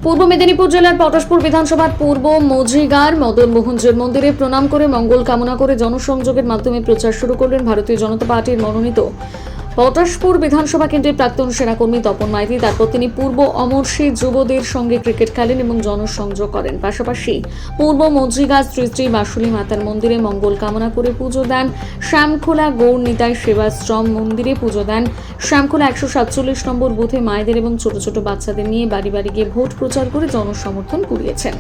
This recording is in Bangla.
পূর্ব মেদিনীপুর জেলার পটাশপুর বিধানসভার পূর্ব মজিগার মদন মোহনজের মন্দিরে প্রণাম করে মঙ্গল কামনা করে জনসংযোগের মাধ্যমে প্রচার শুরু করলেন ভারতীয় জনতা পার্টির মনোনীত পটাশপুর বিধানসভা কেন্দ্রের প্রাক্তন সেনাকর্মী তপন মাইতি। তারপর তিনি পূর্ব অমরশী যুবদের সঙ্গে ক্রিকেট খেলেন এবং জনসংযোগ করেন। পাশাপাশি পূর্ব মজিগা শ্রী শ্রী বাসুলী মাতার মন্দিরে মঙ্গল কামনা করে পুজো দেন। শ্যামখোলা গৌর নিতাই সেবাশ্রম মন্দিরে পুজো দেন। শ্যামখোলা 147 নম্বর বুথে মায়েদের এবং ছোট ছোট বাচ্চাদের নিয়ে বাড়ি বাড়ি গিয়ে ভোট প্রচার করে জনসমর্থন কুড়িয়েছেন।